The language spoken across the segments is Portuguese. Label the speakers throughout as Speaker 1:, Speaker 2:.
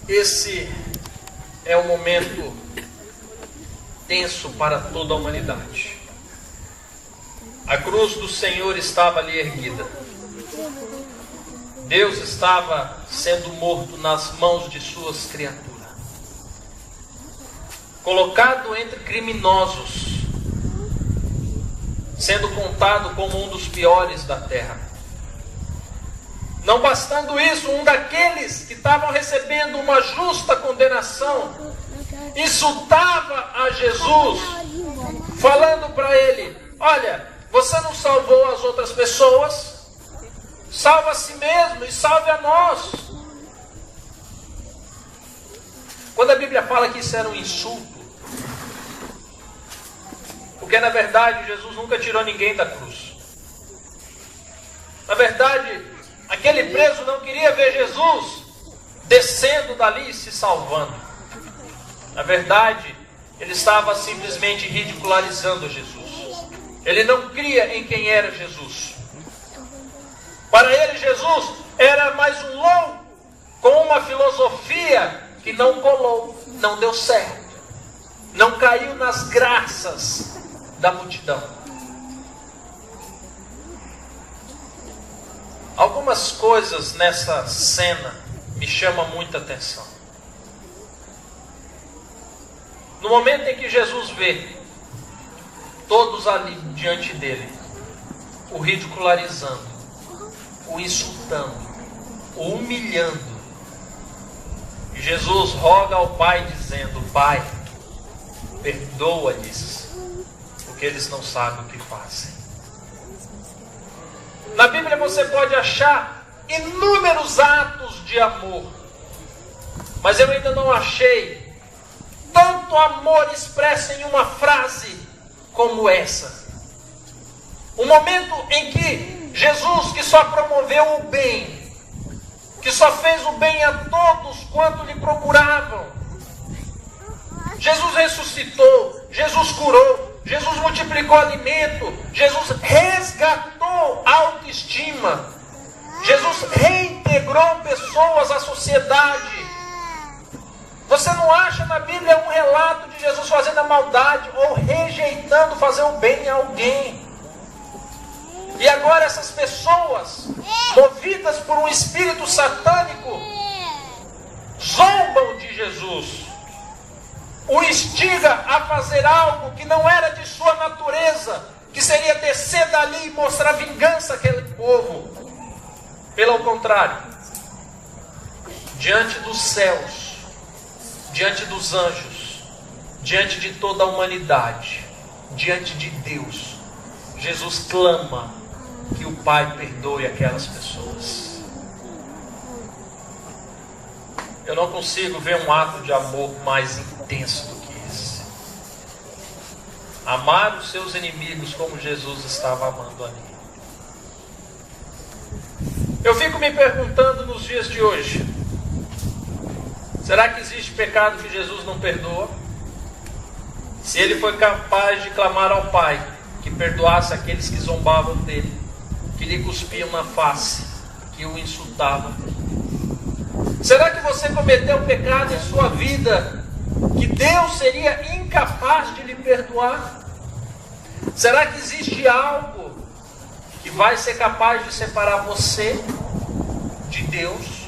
Speaker 1: Esse é um momento tenso para toda a humanidade. A cruz do Senhor estava ali erguida. Deus estava sendo morto nas mãos de suas criaturas. Colocado entre criminosos, sendo contado como um dos piores da terra. Não bastando isso, um daqueles que estavam recebendo uma justa condenação insultava a Jesus, falando para ele: olha, você não salvou as outras pessoas, salva a si mesmo e salve a nós. Quando a Bíblia fala que isso era um insulto, porque na verdade Jesus nunca tirou ninguém da cruz. Na verdade, aquele preso não queria ver Jesus descendo dali e se salvando. Na verdade, ele estava simplesmente ridicularizando Jesus. Ele não cria em quem era Jesus. Para ele, Jesus era mais um louco com uma filosofia que não colou, não deu certo, não caiu nas graças da multidão. Algumas coisas nessa cena me chamam muita atenção. No momento em que Jesus vê todos ali diante dele, o ridicularizando, o insultando, o humilhando, Jesus roga ao Pai dizendo: Pai, perdoa-lhes, porque eles não sabem o que fazem. Na Bíblia você pode achar inúmeros atos de amor, mas eu ainda não achei tanto amor expresso em uma frase como essa. Um momento em que Jesus, que só promoveu o bem, que só fez o bem a todos quanto lhe procuravam, Jesus ressuscitou, Jesus curou, Jesus multiplicou alimento, Jesus resgatou a autoestima, Jesus reintegrou pessoas à sociedade. Você não acha na Bíblia um relato de Jesus fazendo a maldade ou rejeitando fazer o bem a alguém. E agora essas pessoas, movidas por um espírito satânico, zombam de Jesus, o instiga a fazer algo que não era de sua natureza, que seria descer dali e mostrar vingança àquele povo. Pelo contrário, diante dos céus, diante dos anjos, diante de toda a humanidade, diante de Deus, Jesus clama que o Pai perdoe aquelas pessoas. Eu não consigo ver um ato de amor mais intenso do que esse. Amar os seus inimigos como Jesus estava amando ali. Eu fico me perguntando nos dias de hoje: será que existe pecado que Jesus não perdoa? Se ele foi capaz de clamar ao Pai que perdoasse aqueles que zombavam dele, que lhe cuspiam na face, que o insultavam, será que você cometeu pecado em sua vida que Deus seria incapaz de lhe perdoar? Será que existe algo que vai ser capaz de separar você de Deus?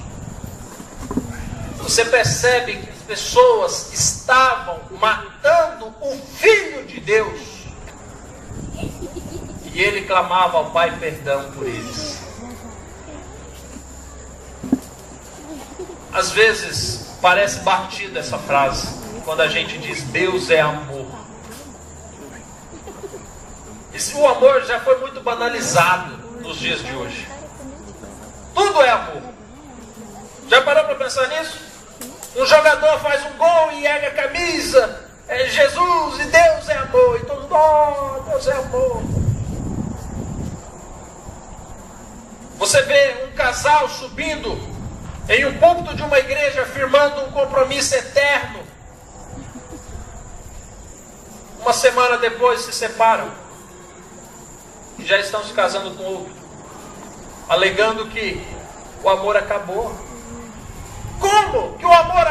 Speaker 1: Você percebe que as pessoas estavam matando o Filho de Deus, e ele clamava ao Pai perdão por eles. Às vezes parece batida essa frase quando a gente diz Deus é amor. O amor já foi muito banalizado nos dias de hoje. Tudo é amor. Já parou para pensar nisso? Um jogador faz um gol e ergue a camisa, Jesus e Deus é amor, e todo mundo, oh, Deus é amor. Você vê um casal subindo em um púlpito de uma igreja, afirmando um compromisso eterno. Uma semana depois se separam e já estão se casando com outro, alegando que o amor acabou. Como que o amor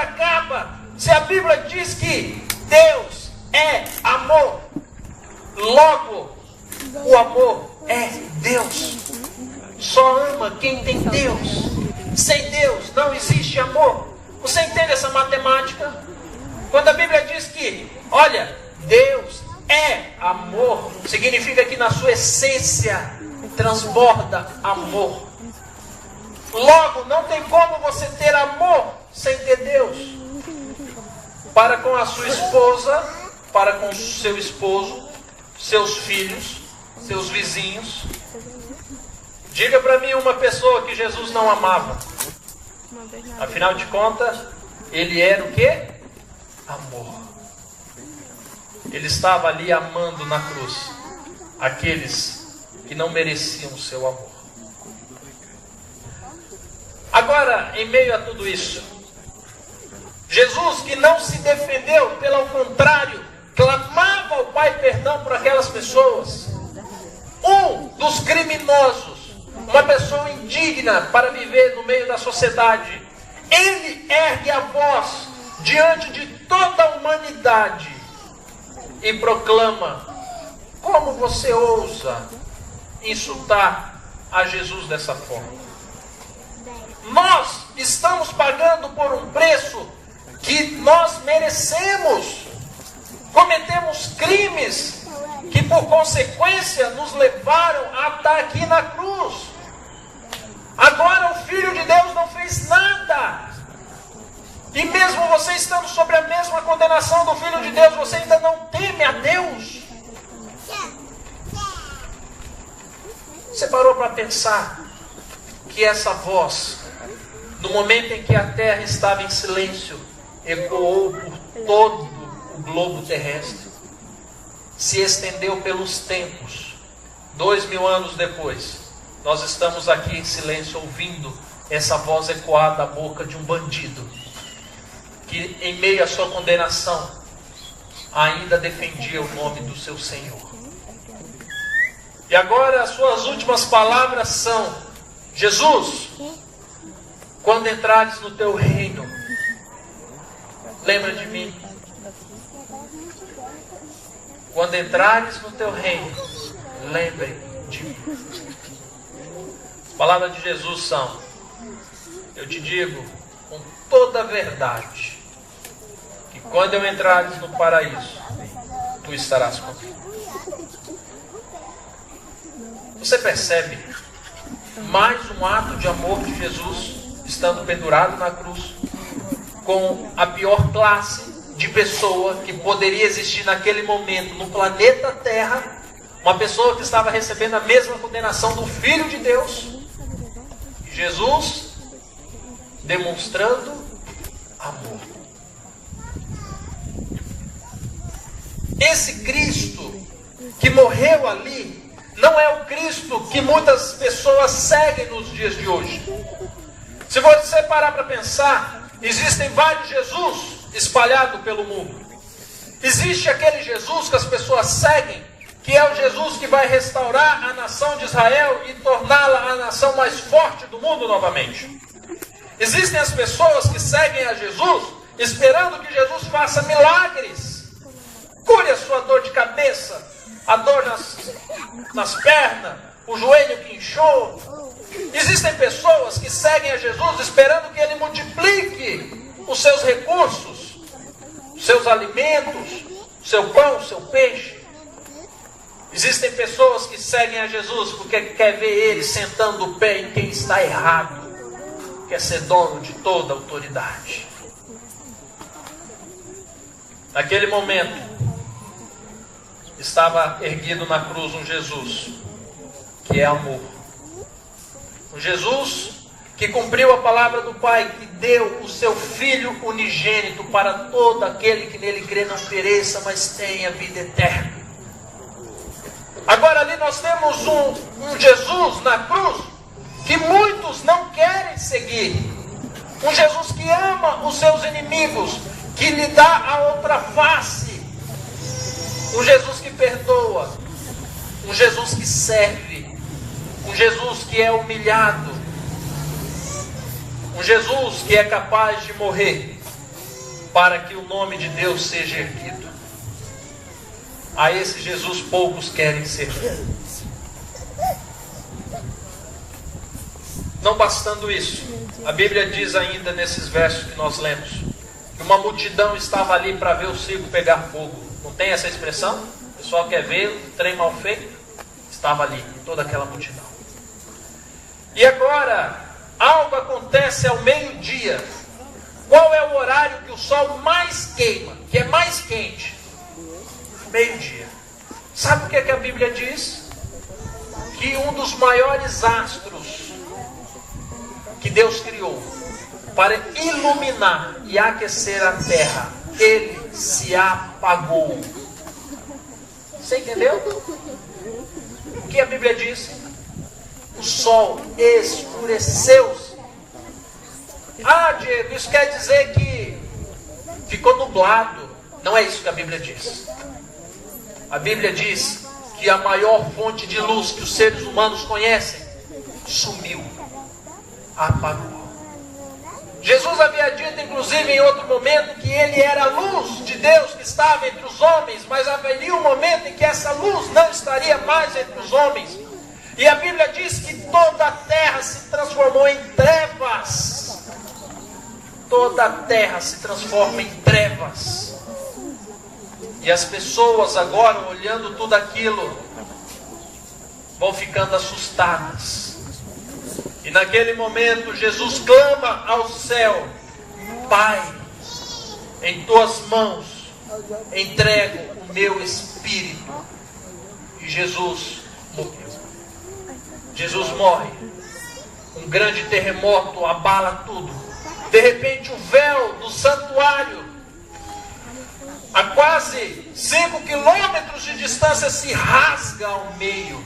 Speaker 1: se a Bíblia diz que Deus é amor, logo o amor é Deus. Só ama quem tem Deus. Sem Deus não existe amor. Você entende essa matemática? Quando a Bíblia diz que, olha, Deus é amor, significa que na sua essência transborda amor. Logo, não tem como você ter amor sem ter Deus. Para com a sua esposa, para com o seu esposo, seus filhos, seus vizinhos. Diga para mim uma pessoa que Jesus não amava. Afinal de contas, ele era o quê? Amor. Ele estava ali amando na cruz aqueles que não mereciam o seu amor. Agora, em meio a tudo isso, Jesus, que não se defendeu, pelo contrário, clamava ao Pai perdão por aquelas pessoas. Um dos criminosos, uma pessoa indigna para viver no meio da sociedade, ele ergue a voz diante de toda a humanidade e proclama: como você ousa insultar a Jesus dessa forma? Nós estamos pagando por um preço que nós merecemos. Cometemos crimes que por consequência nos levaram a estar aqui na cruz. Agora o Filho de Deus não fez nada. E mesmo você estando sobre a mesma condenação do Filho de Deus, você ainda não teme a Deus. Você parou para pensar que essa voz, no momento em que a terra estava em silêncio, ecoou por todo o globo terrestre, se estendeu pelos tempos. 2000 anos depois, nós estamos aqui em silêncio ouvindo essa voz ecoar da boca de um bandido que, em meio à sua condenação, ainda defendia o nome do seu Senhor. E agora as suas últimas palavras são: Jesus, quando entrares no teu reino, lembra de mim. Quando entrares no teu reino, lembre de mim. As palavras de Jesus são: eu te digo com toda a verdade, que quando eu entrares no paraíso, tu estarás comigo. Você percebe mais um ato de amor de Jesus, estando pendurado na cruz, com a pior classe de pessoa que poderia existir naquele momento no planeta Terra, uma pessoa que estava recebendo a mesma condenação do Filho de Deus, Jesus demonstrando amor. Esse Cristo que morreu ali não é o Cristo que muitas pessoas seguem nos dias de hoje. Se você parar para pensar, existem vários Jesus espalhados pelo mundo. Existe aquele Jesus que as pessoas seguem, que é o Jesus que vai restaurar a nação de Israel e torná-la a nação mais forte do mundo novamente. Existem as pessoas que seguem a Jesus, esperando que Jesus faça milagres, cure a sua dor de cabeça, a dor nas pernas, o joelho que inchou. Existem pessoas que seguem a Jesus esperando que Ele multiplique os seus recursos, os seus alimentos, o seu pão, o seu peixe. Existem pessoas que seguem a Jesus porque quer ver Ele sentando o pé em quem está errado, quer ser dono de toda a autoridade. Naquele momento, estava erguido na cruz um Jesus que é amor. Um Jesus que cumpriu a palavra do Pai, que deu o seu Filho unigênito para todo aquele que nele crê não pereça, mas tenha vida eterna. Agora ali nós temos um Jesus na cruz que muitos não querem seguir. Um Jesus que ama os seus inimigos, que lhe dá a outra face. Um Jesus que perdoa, um Jesus que serve, um Jesus que é humilhado, um Jesus que é capaz de morrer para que o nome de Deus seja erguido. A esse Jesus poucos querem servir. Não bastando isso, a Bíblia diz ainda nesses versos que nós lemos, que uma multidão estava ali para ver o circo pegar fogo. Não tem essa expressão? O pessoal quer ver o trem mal feito? Estava ali, toda aquela multidão. E agora, algo acontece ao meio-dia. Qual é o horário que o sol mais queima, que é mais quente? Meio-dia. Sabe o que é que a Bíblia diz? Que um dos maiores astros que Deus criou para iluminar e aquecer a terra, ele se apagou. Você entendeu? O que a Bíblia diz? O sol escureceu-se. Ah, Diego, isso quer dizer que ficou nublado. Não é isso que a Bíblia diz. A Bíblia diz que a maior fonte de luz que os seres humanos conhecem sumiu, apagou. Jesus havia dito, inclusive, em outro momento, que ele era a luz de Deus que estava entre os homens, mas haveria um momento em que essa luz não estaria mais entre os homens. E a Bíblia diz que toda a terra se transformou em trevas. Toda a terra se transforma em trevas. E as pessoas agora, olhando tudo aquilo, vão ficando assustadas. E naquele momento Jesus clama ao céu: Pai, em tuas mãos entrego o meu espírito. E Jesus morreu. Jesus morre. Um grande terremoto abala tudo. De repente o véu do santuário, a quase 5 quilômetros de distância, se rasga ao meio.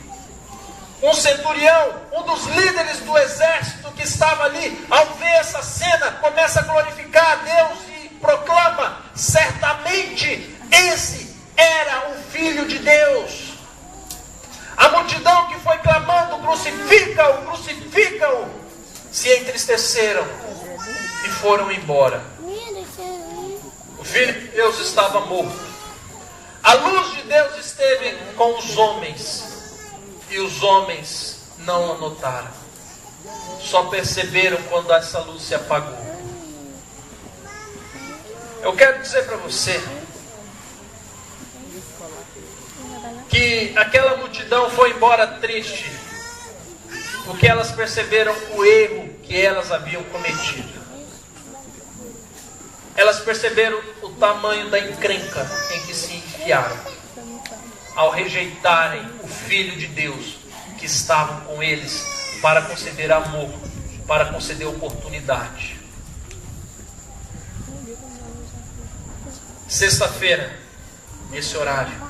Speaker 1: Um centurião, um dos líderes do exército que estava ali, ao ver essa cena, começa a glorificar a Deus e proclama: certamente esse era o Filho de Deus. A multidão que foi clamando: crucifica-o, crucifica-o, se entristeceram e foram embora. O Filho de Deus estava morto. A luz de Deus esteve com os homens, e os homens não a notaram. Só perceberam quando essa luz se apagou. Eu quero dizer para você que aquela multidão foi embora triste, porque elas perceberam o erro que elas haviam cometido. Elas perceberam o tamanho da encrenca em que se enfiaram ao rejeitarem o Filho de Deus que estava com eles para conceder amor, para conceder oportunidade. Sexta-feira, nesse horário,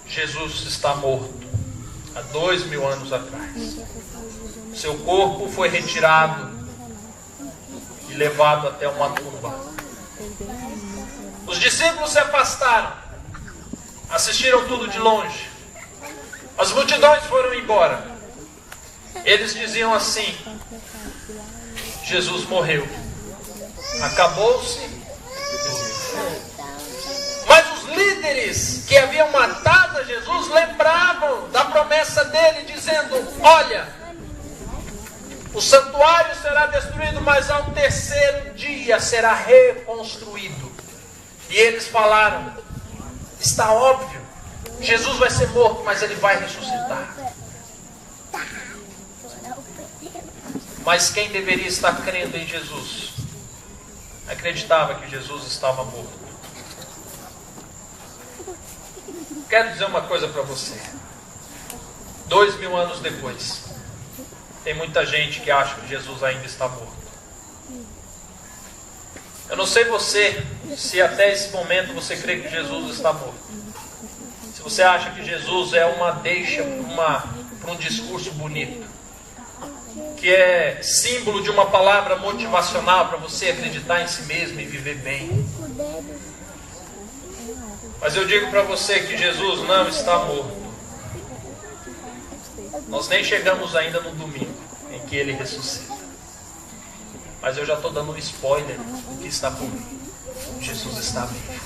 Speaker 1: Jesus está morto há 2000 anos atrás. Seu corpo foi retirado e levado até uma tumba. Os discípulos se afastaram, assistiram tudo de longe. As multidões foram embora. Eles diziam assim: Jesus morreu, acabou-se. Mas os líderes que haviam matado a Jesus lembravam da promessa dele, dizendo: olha, o santuário será destruído, mas ao terceiro dia será reconstruído. E eles falaram: está óbvio, Jesus vai ser morto, mas ele vai ressuscitar. Mas quem deveria estar crendo em Jesus acreditava que Jesus estava morto. Quero dizer uma coisa para você. 2000 anos depois, tem muita gente que acha que Jesus ainda está morto. Eu não sei você, se até esse momento você crê que Jesus está morto. Se você acha que Jesus é uma deixa para um discurso bonito, que é símbolo de uma palavra motivacional para você acreditar em si mesmo e viver bem. Mas eu digo para você que Jesus não está morto. Nós nem chegamos ainda no domingo em que ele ressuscita. Mas eu já estou dando um spoiler do que está por vir. Jesus está vivo.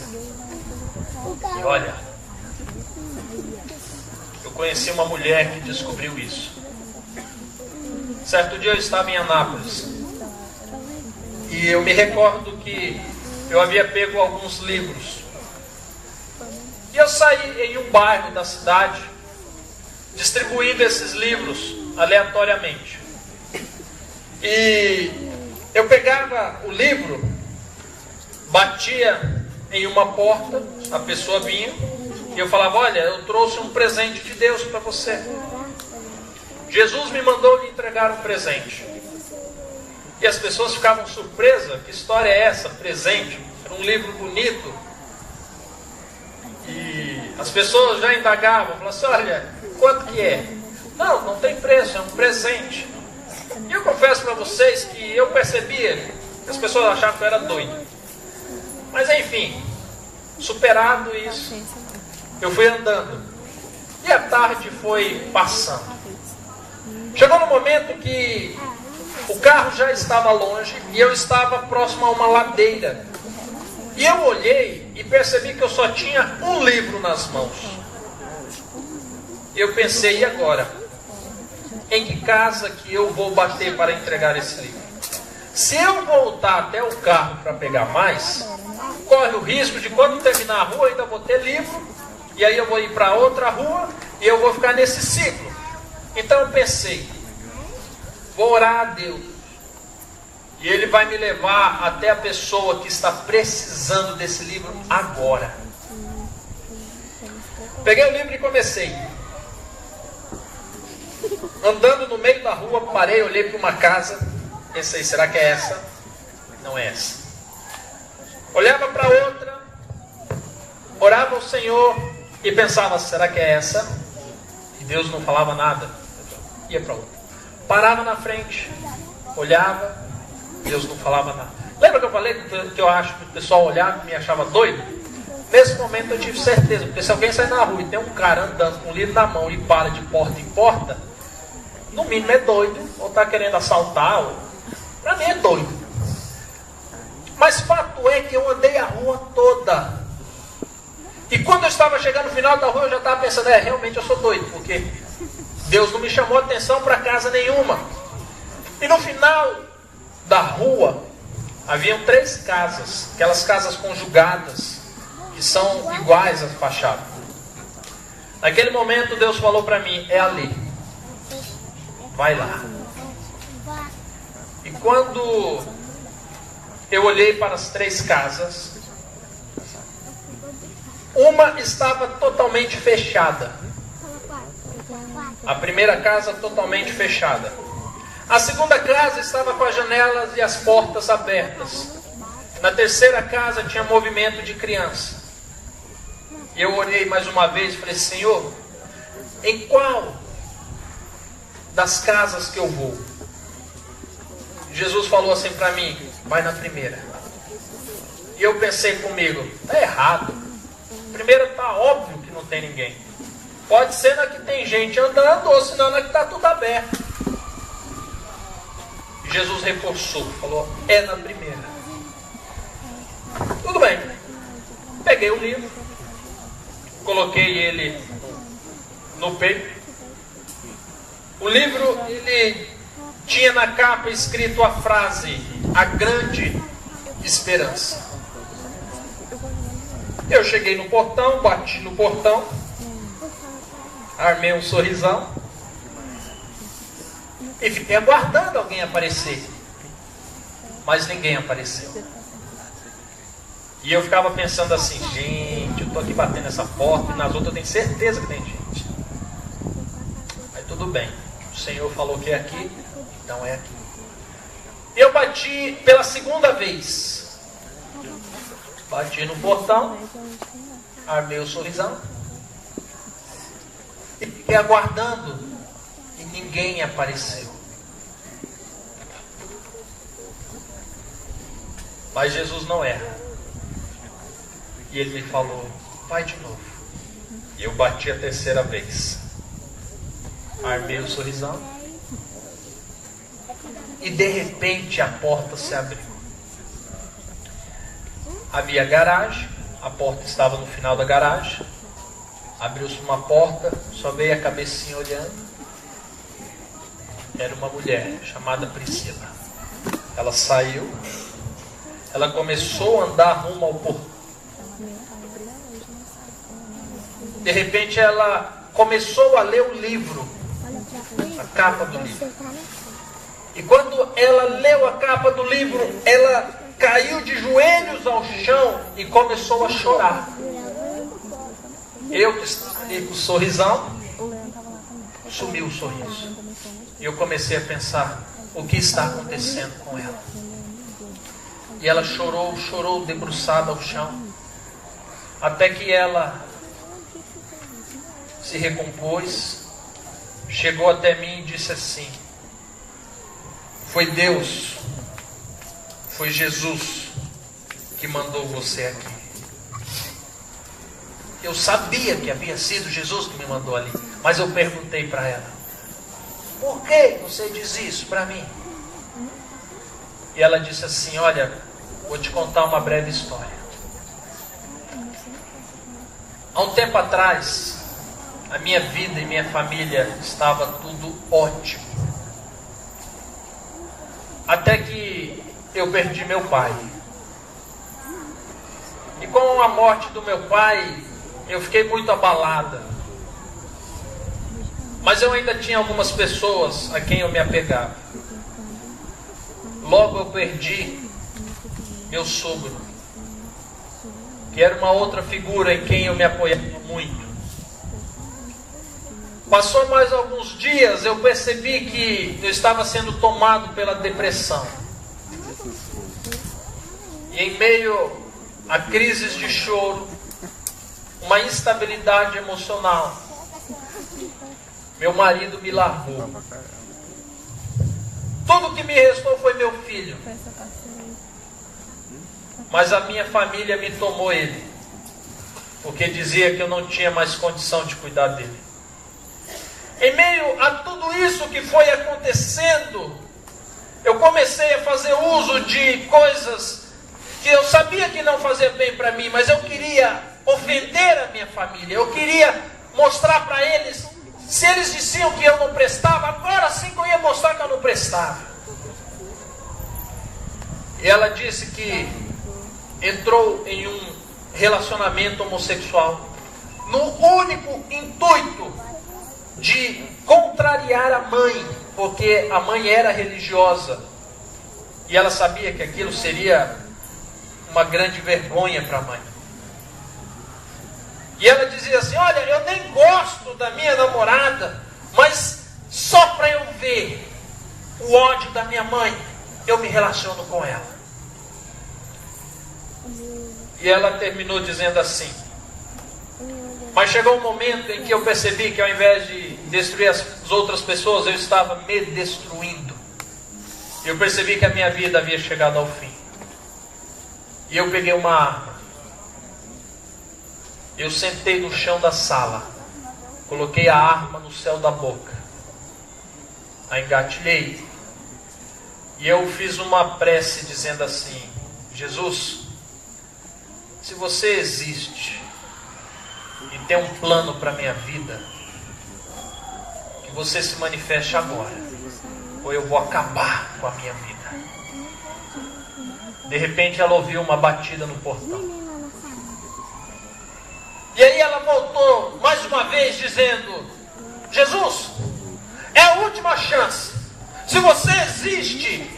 Speaker 1: E olha, eu conheci uma mulher que descobriu isso. Certo dia eu estava em Anápolis. E eu me recordo que eu havia pego alguns livros. E eu saí em um bairro da cidade, distribuindo esses livros aleatoriamente. E eu pegava o livro, batia em uma porta, a pessoa vinha, e eu falava: olha, eu trouxe um presente de Deus para você. Jesus me mandou lhe entregar um presente. E as pessoas ficavam surpresas: que história é essa? Presente? Era um livro bonito. E as pessoas já indagavam, falavam assim: olha, quanto que é? Não tem preço, é um presente. E eu confesso para vocês que eu percebia que as pessoas achavam que eu era doido. Mas enfim, superado isso, eu fui andando. E a tarde foi passando. Chegou no momento que o carro já estava longe e eu estava próximo a uma ladeira. E eu olhei e percebi que eu só tinha um livro nas mãos. E eu pensei: e agora? Em que casa que eu vou bater para entregar esse livro? Se eu voltar até o carro para pegar mais, corre o risco de, quando terminar a rua, ainda vou ter livro, e aí eu vou ir para outra rua e eu vou ficar nesse ciclo. Então eu pensei: vou orar a Deus, e Ele vai me levar até a pessoa que está precisando desse livro agora. Peguei o livro e comecei. Andando no meio da rua, parei, olhei para uma casa, pensei: será que é essa? Não é essa. Olhava para outra, orava ao Senhor e pensava: será que é essa? E Deus não falava nada. Ia para outra. Parava na frente, olhava, Deus não falava nada. Lembra que eu falei que eu acho que o pessoal olhava e me achava doido? Nesse momento eu tive certeza, porque se alguém sai na rua e tem um cara andando com um livro na mão e para de porta em porta, no mínimo é doido, ou está querendo assaltar, ou... para mim é doido. Mas fato é que eu andei a rua toda. E quando eu estava chegando no final da rua, eu já estava pensando: realmente eu sou doido, porque Deus não me chamou atenção para casa nenhuma. E no final da rua, haviam 3 casas, aquelas casas conjugadas, que são iguais às fachadas. Naquele momento Deus falou para mim: é ali. Vai lá. E quando eu olhei para as 3 casas, uma estava totalmente fechada. A primeira casa totalmente fechada. A segunda casa estava com as janelas e as portas abertas. Na terceira casa tinha movimento de criança. E eu olhei mais uma vez e falei: Senhor, em qual das casas que eu vou? Jesus falou assim para mim: vai na primeira. E eu pensei comigo: está errado. Primeiro está óbvio que não tem ninguém. Pode ser na que tem gente andando, ou senão na que está tudo aberto. Jesus reforçou, falou: é na primeira. Tudo bem. Peguei o livro, coloquei ele no peito. O livro, ele tinha na capa escrito a frase: a grande esperança. Eu cheguei no portão, bati no portão, armei um sorrisão e fiquei aguardando alguém aparecer. Mas ninguém apareceu. E eu ficava pensando assim: gente, eu estou aqui batendo essa porta e nas outras eu tenho certeza que tem gente. Mas tudo bem, o Senhor falou que é aqui, então é aqui. Eu bati pela segunda vez. Bati no portão, armei o sorrisão e fiquei aguardando e ninguém apareceu. Mas Jesus não erra. E Ele me falou: vai de novo. E eu bati a terceira vez. Armei o sorrisão e de repente a porta se abriu. Havia garagem, a porta estava no final da garagem. Abriu-se uma porta, só veio a cabecinha olhando. Era uma mulher chamada Priscila. Ela saiu, ela começou a andar rumo ao portão. De repente ela começou a ler o livro, a capa do livro. E quando ela leu a capa do livro, ela caiu de joelhos ao chão e começou a chorar. Eu que estava ali com o sorrisão, sumiu o sorriso. E eu comecei a pensar, o que está acontecendo com ela? E ela chorou debruçada ao chão, até que ela se recompôs, chegou até mim e disse assim: foi Deus, foi Jesus que mandou você aqui. Eu sabia que havia sido Jesus que me mandou ali, mas eu perguntei para ela: por que você diz isso para mim? E ela disse assim: olha, vou te contar uma breve história. Há um tempo atrás, a minha vida e minha família estava tudo ótimo. Até que eu perdi meu pai. E com a morte do meu pai, eu fiquei muito abalada. Mas eu ainda tinha algumas pessoas a quem eu me apegava. Logo eu perdi meu sogro, que era uma outra figura em quem eu me apoiava muito. Passou mais alguns dias, eu percebi que eu estava sendo tomado pela depressão. E em meio a crises de choro, uma instabilidade emocional, meu marido me largou. Tudo que me restou foi meu filho. Mas a minha família me tomou ele, porque dizia que eu não tinha mais condição de cuidar dele. Em meio a tudo isso que foi acontecendo, eu comecei a fazer uso de coisas que eu sabia que não fazia bem para mim, mas eu queria ofender a minha família. Eu queria mostrar para eles, se eles diziam que eu não prestava, agora sim que eu ia mostrar que eu não prestava. E ela disse que entrou em um relacionamento homossexual no único intuito de contrariar a mãe, porque a mãe era religiosa e ela sabia que aquilo seria uma grande vergonha para a mãe. E ela dizia assim: olha, eu nem gosto da minha namorada, mas só para eu ver o ódio da minha mãe, eu me relaciono com ela. E ela terminou dizendo assim: mas chegou um momento em que eu percebi que ao invés de destruir as outras pessoas, eu estava me destruindo. Eu percebi que a minha vida havia chegado ao fim. E eu peguei uma arma. Eu sentei no chão da sala, coloquei a arma no céu da boca, a engatilhei. E eu fiz uma prece dizendo assim: Jesus, se você existe e tem um plano para a minha vida, que você se manifeste agora, ou eu vou acabar com a minha vida. De repente ela ouviu uma batida no portão. E aí ela voltou mais uma vez dizendo: Jesus, é a última chance. Se você existe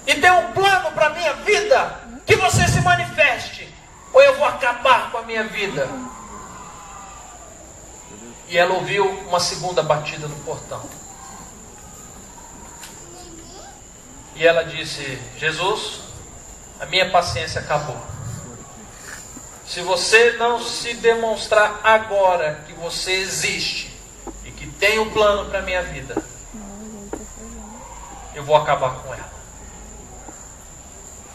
Speaker 1: e tem um plano para a minha vida, que você se manifeste, ou eu vou acabar com a minha vida. E ela ouviu uma segunda batida no portão. E ela disse: Jesus, a minha paciência acabou. Se você não se demonstrar agora que você existe e que tem um plano para a minha vida, eu vou acabar com ela.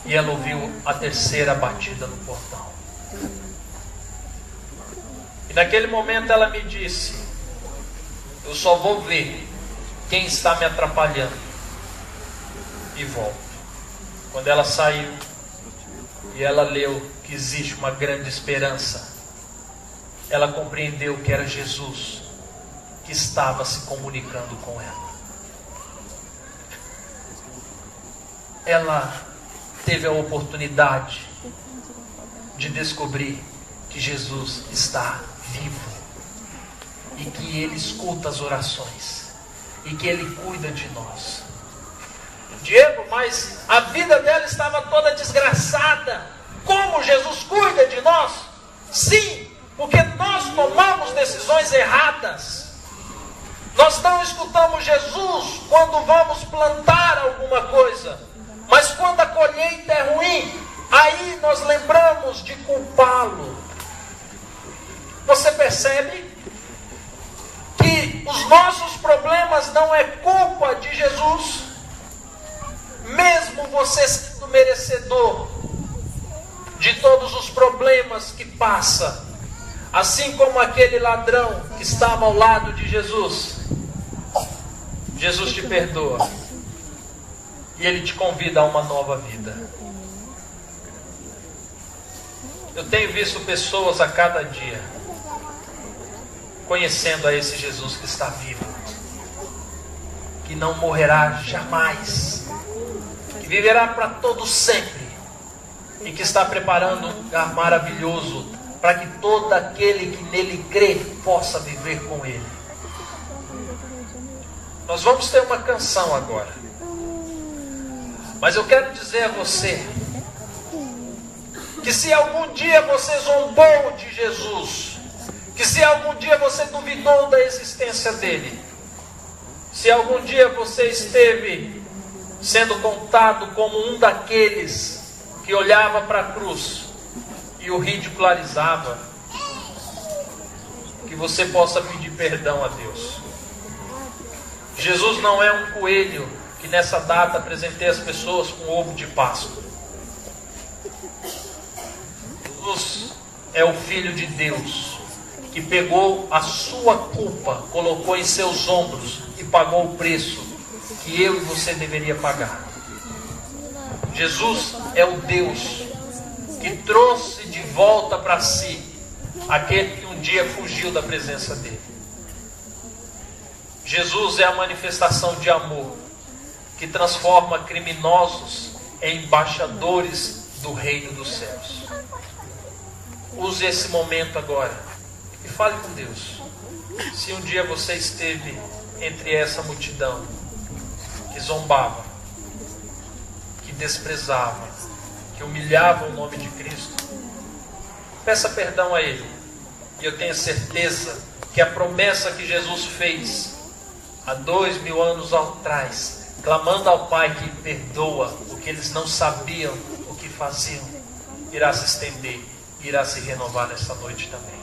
Speaker 1: E ela ouviu a terceira batida no portão. E naquele momento ela me disse: eu só vou ver quem está me atrapalhando. e volto. Quando ela saiu e ela leu que existe uma grande esperança, ela compreendeu que era Jesus que estava se comunicando com ela. Ela teve a oportunidade de descobrir que Jesus está vivo e que Ele escuta as orações e que Ele cuida de nós. Diego, mas a vida dela estava toda desgraçada. Como Jesus cuida de nós? Sim, porque nós tomamos decisões erradas. Nós não escutamos Jesus quando vamos plantar alguma coisa, mas quando a colheita é ruim, aí nós lembramos de culpá-lo. Você percebe que os nossos problemas não é culpa de Jesus? Mesmo você sendo merecedor de todos os problemas que passa, assim como aquele ladrão que estava ao lado de Jesus, Jesus te perdoa e Ele te convida a uma nova vida. Eu tenho visto pessoas a cada dia conhecendo a esse Jesus que está vivo, que não morrerá jamais, que viverá para todo sempre e que está preparando um lugar maravilhoso para que todo aquele que nele crê possa viver com Ele. Nós vamos ter uma canção agora, mas eu quero dizer a você que se algum dia você zombou de Jesus, que se algum dia você duvidou da existência dele, se algum dia você esteve sendo contado como um daqueles que olhava para a cruz e o ridicularizava, que você possa pedir perdão a Deus. Jesus não é um coelho que nessa data apresentei as pessoas com ovo de Páscoa. Jesus é o Filho de Deus, que pegou a sua culpa, colocou em seus ombros e pagou o preço que eu e você deveria pagar. Jesus é o Deus que trouxe de volta para si aquele que um dia fugiu da presença dele. Jesus é a manifestação de amor que transforma criminosos em embaixadores do reino dos céus. Use esse momento agora e fale com Deus. Se um dia você esteve entre essa multidão que zombava, que desprezava, que humilhava o nome de Cristo, peça perdão a Ele. E eu tenho certeza que a promessa que Jesus fez há 2000 anos atrás, clamando ao Pai que perdoa porque eles não sabiam o que faziam, irá se estender, irá se renovar nessa noite também.